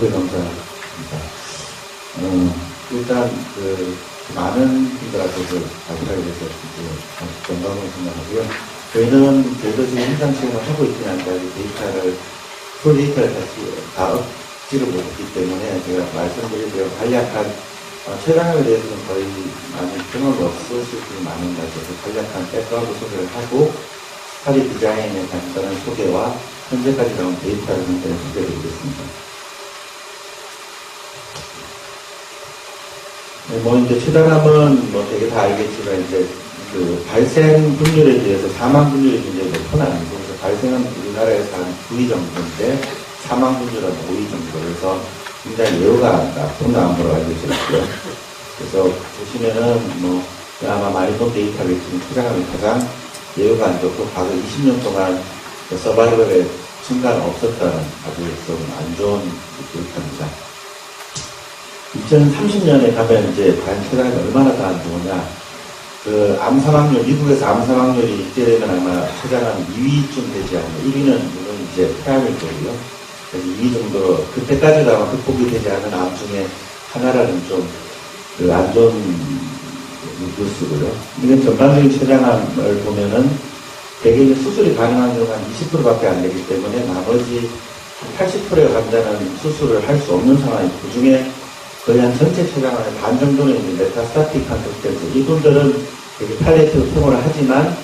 인터뷰 감사합니다. 일단 많은 분들한테도 발표하게 돼서 영광을 생각하고요. 저희는 저희도 지금 현장 체험을 하고 있긴 한데 데이터를 풀 데이터를 다 얻지를 못했기 때문에 제가 말씀드린 대로 간략한 최강학에 대해서는 거의 많이 경험이 없으실 분이 많은 것 같아서 간략한 백그라운드 소개를 하고 스타디 디자인에 간단한 소개와 현재까지 나온 데이터를 간단히 소개해드리겠습니다. 이제 최단암은 되게 다 알겠지만, 이제, 발생 분율에 비해서 사망 분율이 굉장히 높은 암이고, 그래서 발생은 우리나라에서 한 9위 정도인데, 사망 분율은 5위 정도. 그래서 굉장히 예후가 나쁜 암으로 알려져 있고요. 그래서 보시면은, 아마 많이 본 데이터겠지만, 최단암이 가장 예후가 안 좋고, 과거 20년 동안 서바이벌에 증가는 없었다는 아주 좀 안 좋은 데이터입니다. 2030년에 가면 이제 과연 최단암이 얼마나 더 안 좋으냐. 암 사망률, 미국에서 암 사망률이 이때 되면 아마 최단암 2위쯤 되지 않나. 1위는 물론 이제 폐암일 거고요. 그래서 2위 정도로 그때까지도 아마 극복이 되지 않은 암 중에 하나라는 좀 안 좋은 뉴스고요. 이건 전반적인 췌장암을 보면은 대개 수술이 가능한 경우가 한 20%밖에 안 되기 때문에 나머지 80%의 환자는 수술을 할 수 없는 상황이고, 그 중에 거의 한 전체 췌장암의 반 정도는 이제 메타스타틱한 상태에서 이분들은 되게 팔리에이티브 통보를 하지만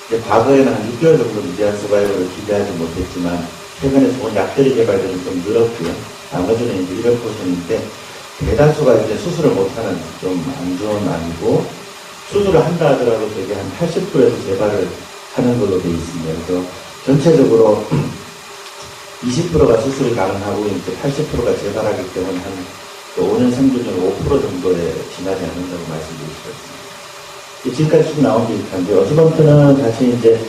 이제 과거에는 한 6개월 정도 유지한 서바이벌을 기대하지 못했지만 최근에 좋은 약들이 개발되면 좀 늘었고요. 나머지는 이제 이런 포션인데 대다수가 이제 수술을 못하는 좀 안 좋은 암이고, 수술을 한다 하더라도 되게 한 80%에서 재발을 하는 걸로 되어 있습니다. 그래서 전체적으로 20%가 수술이 가능하고 이제 80%가 재발하기 때문에 한 5년 생존율 5% 정도에 지나지 않는다고 말씀드릴 수가 있습니다. 지금까지 쭉 나온 게 있는데, 어스번트는 사실 이제,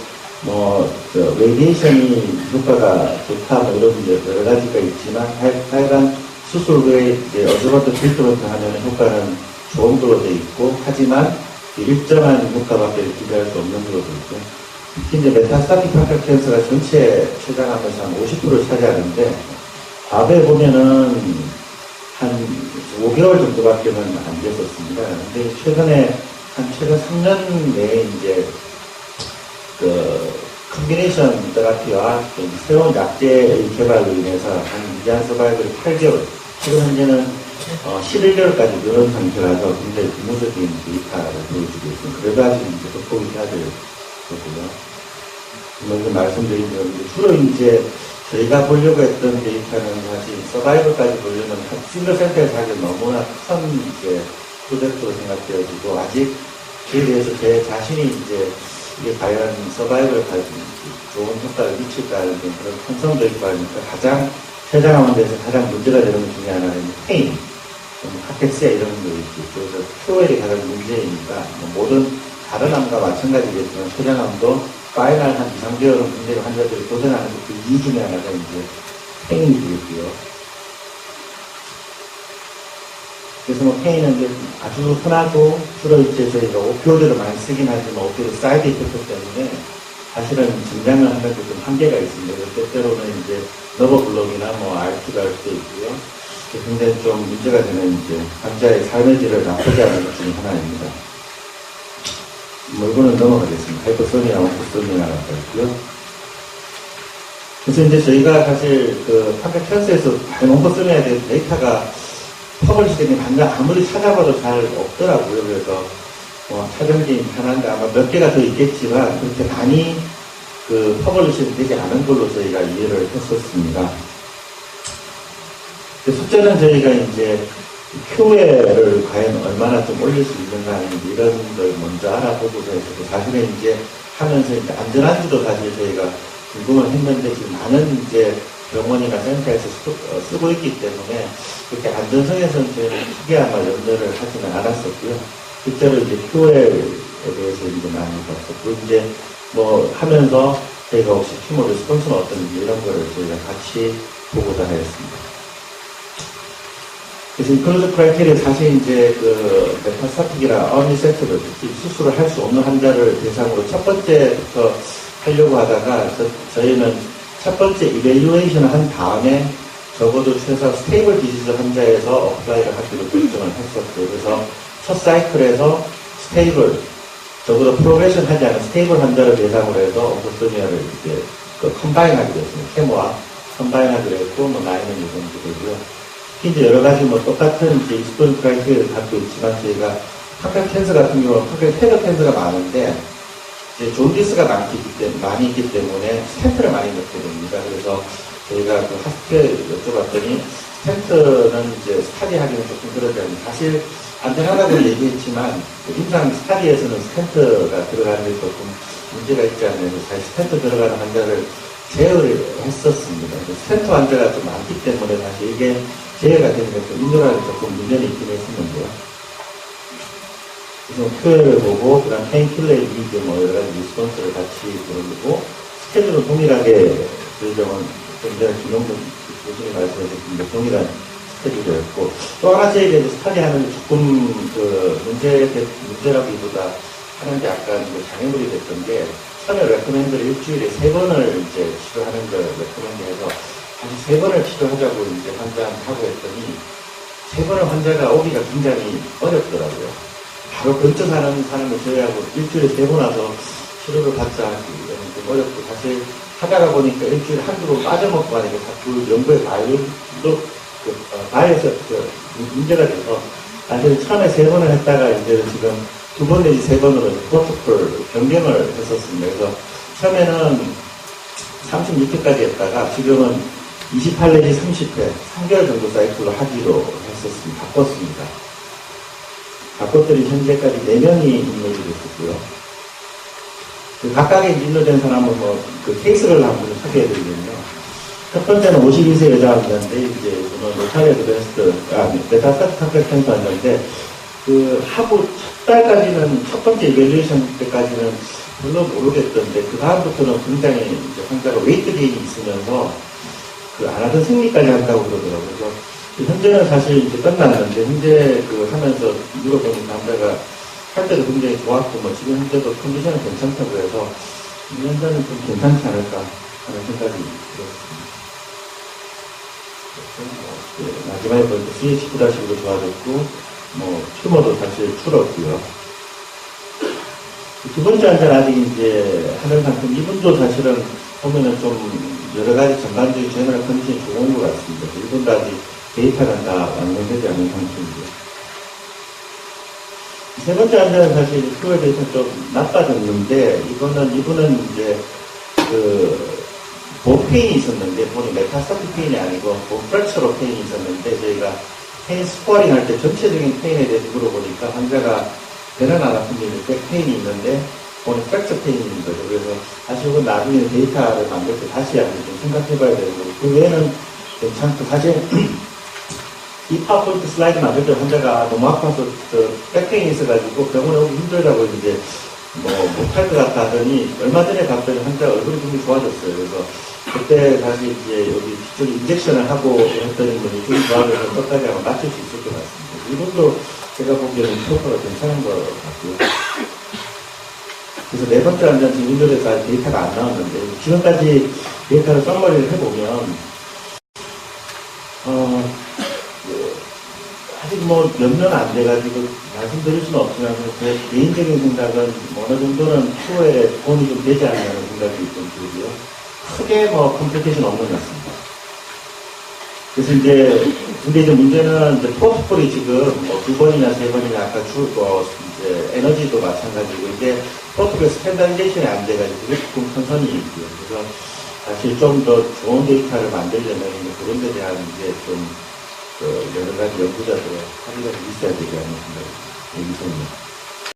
레디에이션이 효과가 좋다, 이런 이제 여러 가지가 있지만, 하여간 수술 후에 이제 어스번트 트리트먼트 하면 효과는 좋은 걸로 되어 있고, 하지만 일정한 효과밖에 기대할 수 없는 걸로 되어 있고, 특히 이제 메타스타틱 파클 캔서가 전체 췌장암에서 한 50%를 차지하는데, 과거에 보면은 한 5개월 정도밖에는 안 됐었습니다. 근데 최근에, 최근 3년 내에 이제, 컨비네이션 테라피와 새로운 약제의 개발로 인해서 한 유지한 서바이벌이 8개월, 지금 현재는 11개월까지 늘은 상태라서 굉장히 부모적인 데이터를 보여주고 있습니다. 그래도 아직 이제 극복이 해야 될 거고요. 먼저 말씀드린 대로 주로 이제 저희가 보려고 했던 데이터는 사실 서바이벌까지 보려면 싱글 센터에서 하기 너무나 큰 이제 프로젝트로 생각되어지고, 아직 그에 대해서 제 자신이 이제 이게 과연 서바이벌까지 좋은 효과를 미칠까라는 그런 편성적인 거니까 가장 췌장암에 대해서 가장 문제가 되는 것 중에 하나는 페인, 카텍시아 이런 거 있고, 그래서 QOL이 가장 문제이니까 모든 다른 암과 마찬가지겠지만 췌장암도 파이널 한 2, 3개월은 굉장히 환자들이 고생하는 그 이유 중에 하나가 이제 페인이 되겠고요. 그래서 페인은 이제 아주 흔하고, 주로 이제 저희가 오피오드를 많이 쓰긴 하지만 오피오드 사이드 이펙트 때문에 사실은 증량을 하는 데 좀 한계가 있습니다. 때때로는 이제 너버블록이나 RT가 할 수도 있고요. 굉장히 좀 문제가 되는 이제 환자의 삶의 질을 나쁘게 하는 것 중에 하나입니다. 이거는 넘어가겠습니다. 하이퍼소니아, 온코소니아라고 했고요. 그래서 이제 저희가 사실 판별 캔서에서 온코소니아에 대한 데이터가 퍼블리시되는 반가 아무리 찾아봐도 잘 없더라고요. 그래서 찾아보기 편한데 아마 몇 개가 더 있겠지만 그렇게 많이 퍼블리시 되지 않은 걸로 저희가 이해를 했었습니다. 숫자는 저희가 이제 QL을 과연 얼마나 좀 올릴 수 있는가 하는 이런 걸 먼저 알아보고자 했고, 사실은 이제 하면서 이제 안전한지도 사실 저희가 궁금을 했는데, 지금 많은 이제 병원이나 센터에서 쓰고 있기 때문에 그렇게 안전성에서는 저희는 크게 아마 염려를 하지는 않았었고요. 실제로 이제 QL에 대해서 이제 많이 봤었고, 이제 하면서 저희가 혹시 튜머 리스폰스는 어떤지 이런 거를 저희가 같이 보고자 하였습니다. 그래서 인클루전 크라이테리아 사실 이제 메타스타틱이나 어미센트를 수술을 할 수 없는 환자를 대상으로 첫 번째부터 하려고 하다가 저희는 첫 번째 이밸류에이션을 한 다음에 적어도 최소 스테이블 디지즈 환자에서 어플라이를 하기로 결정을 했었고요. 그래서 첫 사이클에서 스테이블, 적어도 프로그레션 하지 않은 스테이블 환자를 대상으로 해서 오토소니아를 이제 컴바인 하기로 했습니다. 케모와 컴바인 하기로 했고, 나이는 이 정도 되고요. 특히 이제 여러 가지 똑같은 이제 익스포즈 크라이테리아를 갖고 있지만 저희가 팍펠 캔서 같은 경우는 팍펠 테러 캔서가 많은데, 이제 존디스가 많이 있기 때문에 스탠트를 많이 넣게 됩니다. 그래서 저희가 그 하스피에 여쭤봤더니 스탠트는 이제 스타디하기는 조금 그러지 않아요. 사실 안전하다고 얘기했지만 임상 스타디에서는 스탠트가 들어가는 게 조금 문제가 있지 않나요? 사실 스탠트 들어가는 환자를 제어를 했었습니다. 스탠트 환자가 좀 많기 때문에 사실 이게 제어가 되는 것도 인도라는 조금 문제는 있긴 했었는데요. 그래서 표현을 보고, 그 다음 페인킬러의 이익, 여러 가지 리스폰스를 같이 보여주고, 스케줄은 동일하게, 저희정은 좀 전에 김용준 교수님이 말씀하셨는데, 동일한 스케줄이었고, 또 하나 저희가 이제 스타디하는 조금, 문제라기보다 하는 게 약간 장애물이 됐던 게, 처음에 레코멘드를 일주일에 3번을 이제 치료하는 걸 레코멘드해서, 다시 3번을 치료하자고 이제 환자한테 하고 했더니, 3번의 환자가 오기가 굉장히 어렵더라고요. 바로 근처 사는 사람을 제외하고 일주일에 3번 와서 치료를 받자 하기는 좀 어렵고, 사실 하다가 보니까 일주일에 한두 번 빠져먹고 하니까 자꾸 연구의 바이오에서 문제가 돼서, 사실 처음에 3번을 했다가 이제는 지금 2번 내지 3번으로 프로토콜 변경을 했었습니다. 그래서 처음에는 36회까지 했다가 지금은 28 내지 30회, 3개월 정도 사이클로 하기로 했었습니다. 바꿨습니다. 바꿨더니 현재까지 4명이 인로이 됐었고요. 각각의 인로된 사람은 그 케이스를 한번 소개해드리면요. 첫 번째는 52세 여자 환자인데, 이제 노타리아드 메타스타틱 팍펠 캔서 환자인데, 하고 첫 달까지는, 첫 번째 이벨리에이션 때까지는 별로 모르겠던데, 그 다음부터는 굉장히 이제 환자가 웨이트 게인이 있으면서, 안 하던 승리까지 한다고 그러더라고요. 그래서 현재는 사실 이제 끝났는데, 현재 하면서 물어보니까 환자가 할 때도 굉장히 좋았고, 지금 현재도 컨디션은 괜찮다고 해서, 2년 전은 좀 괜찮지 않을까 하는 생각이 들었습니다. 마지막에 보니까 CH9-1로 좋아졌고, 튜머도 사실 줄었고요. 두 번째 환자는 아직 이제 하는 상품, 이분도 사실은 보면은 좀 여러 가지 전반적인 제너럴 컨디션이 좋은 것 같습니다. 이분도 아직 데이터는 다 완성되지 않은 상태이고요. 세 번째 환자는 사실 퓨어 데이터는 좀 나빠졌는데, 이분은 이제 본 페인이 있었는데, 본이 메타스타틱 페인이 아니고, 본 프랙처로 페인이 있었는데, 저희가 페인 스코어링 할 때 전체적인 페인에 대해서 물어보니까 환자가 배는 안 아픈데 백 페인이 있는데, 본이 프랙처 페인이 있는 거죠. 그래서 사실 이건 나중에 데이터를 만들 때 다시 한번 좀 생각해 봐야 되는 거고, 그 외에는 괜찮고, 사실 이 파워포인트 슬라이드 만들 때 환자가 너무 아파서 백페인이 있어가지고 병원에 오기 힘들다고 이제 못할 것 같다 하더니 얼마 전에 봤더니 환자 얼굴이 굉장히 좋아졌어요. 그래서 그때 다시 이제 여기 뒤쪽에 인젝션을 하고 했더니 좀 좋아져서 끝까지 아마 맞출 수 있을 것 같습니다. 이분도 제가 보기에는 효과가 괜찮은 것 같고요. 그래서 네 번째 환자는 지금 인도에서 아직 데이터가 안 나왔는데, 지금까지 데이터를 썸머리를 해보면, 아직 몇 년 안 돼가지고 말씀드릴 수는 없지만, 제 개인적인 생각은 어느 정도는 추후에 도움이 좀 되지 않냐는 생각이 좀 들고요. 크게 컴플리케이션 없는 것 같습니다. 그래서 근데 이제 문제는 포스폴이 지금 2번이나 3번이나 아까 이제 에너지도 마찬가지고, 이제 프로토콜 스탠다리제이션이 안 돼가지고 그게 조금 컨선이 있고요. 그래서 사실 좀 더 좋은 데이터를 만들려면 그런 데 대한 이제 좀 여러 가지 연구자들의 합의가 있어야 되지 않는 생각이 듭니다.